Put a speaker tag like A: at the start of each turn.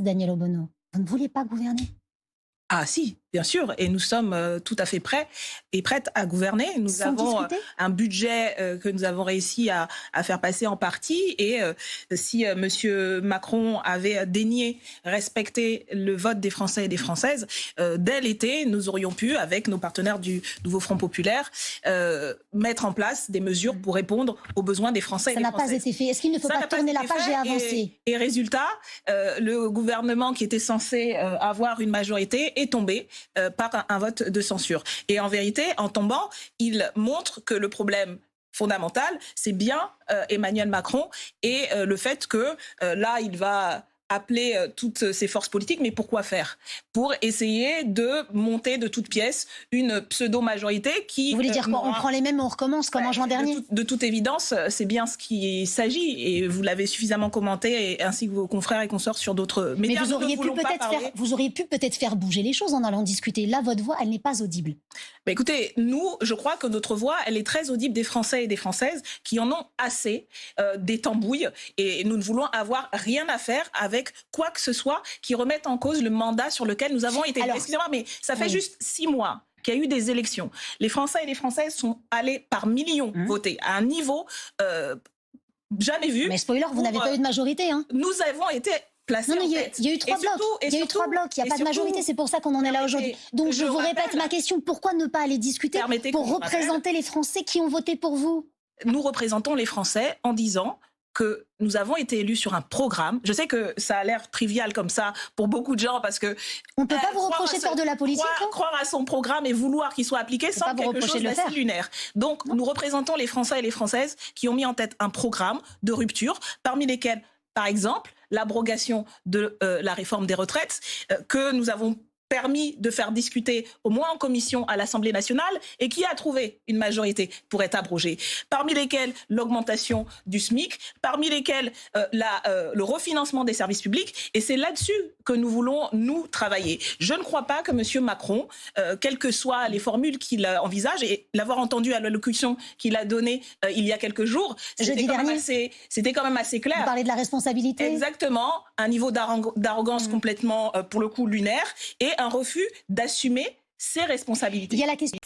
A: Daniel Obono, vous ne voulez pas gouverner?
B: Ah si, bien sûr, et nous sommes tout à fait prêts et prêtes à gouverner. Nous
A: Sans
B: avons
A: discuter?
B: un budget que nous avons réussi à faire passer en partie, et si Monsieur Macron avait daigné respecter le vote des Français et des Françaises, dès l'été, nous aurions pu, avec nos partenaires du Nouveau Front Populaire, mettre en place des mesures pour répondre aux besoins des Français et des
A: Ça n'a pas
B: Françaises.
A: été fait. Est-ce qu'il ne faut pas tourner la page et avancer?
B: Et résultat, le gouvernement qui était censé avoir une majorité est tombé par un vote de censure. Et en vérité, en tombant, il montre que le problème fondamental, c'est bien Emmanuel Macron et le fait que là, il va appeler toutes ses forces politiques, mais pourquoi faire? Pour essayer de monter de toutes pièces une pseudo-majorité qui...
A: Vous voulez dire quoi? On prend les mêmes et on recommence comme en juin dernier?
B: De toute évidence, c'est bien ce qu'il s'agit, et vous l'avez suffisamment commenté, ainsi que vos confrères et consorts sur d'autres médias.
A: Mais vous auriez pu peut-être faire bouger les choses en allant discuter. Là, votre voix, elle n'est pas audible.
B: Mais écoutez, nous, je crois que notre voix, elle est très audible des Français et des Françaises qui en ont assez des tambouilles, et nous ne voulons avoir rien à faire avec quoi que ce soit qui remette en cause le mandat sur lequel nous avons été. Excusez-moi, mais ça fait juste 6 mois qu'il y a eu des élections. Les Français et les Françaises sont allés par millions voter à un niveau jamais vu.
A: Mais spoiler, vous n'avez pas eu de majorité. Hein.
B: Nous avons été...
A: Non, il y a eu 3 blocs. Il y a eu 3 blocs. Il n'y a pas de majorité. C'est pour ça qu'on en est là aujourd'hui. Donc je vous répète ma question. Pourquoi ne pas aller discuter pour représenter les Français qui ont voté pour vous?
B: Nous représentons les Français en disant que nous avons été élus sur un programme. Je sais que ça a l'air trivial comme ça pour beaucoup de gens, parce que...
A: On ne peut pas vous reprocher de faire de la politique.
B: Croire à son programme et vouloir qu'il soit appliqué semble quelque chose d'assez lunaire. Donc nous représentons les Français et les Françaises qui ont mis en tête un programme de rupture, parmi lesquels, par exemple, l'abrogation de la réforme des retraites, que nous avons permis de faire discuter au moins en commission à l'Assemblée nationale, et qui a trouvé une majorité pour être abrogée. Parmi lesquels l'augmentation du SMIC, parmi lesquels le refinancement des services publics, et c'est là-dessus que nous voulons, nous, travailler. Je ne crois pas que M. Macron, quelles que soient les formules qu'il envisage, et l'avoir entendu à l'allocution qu'il a donnée il y a quelques jours, c'était quand même assez clair.
A: Vous parlez de la responsabilité?
B: Exactement, un niveau d'arrogance complètement, pour le coup, lunaire, et un refus d'assumer ses responsabilités.
A: Il y a la question...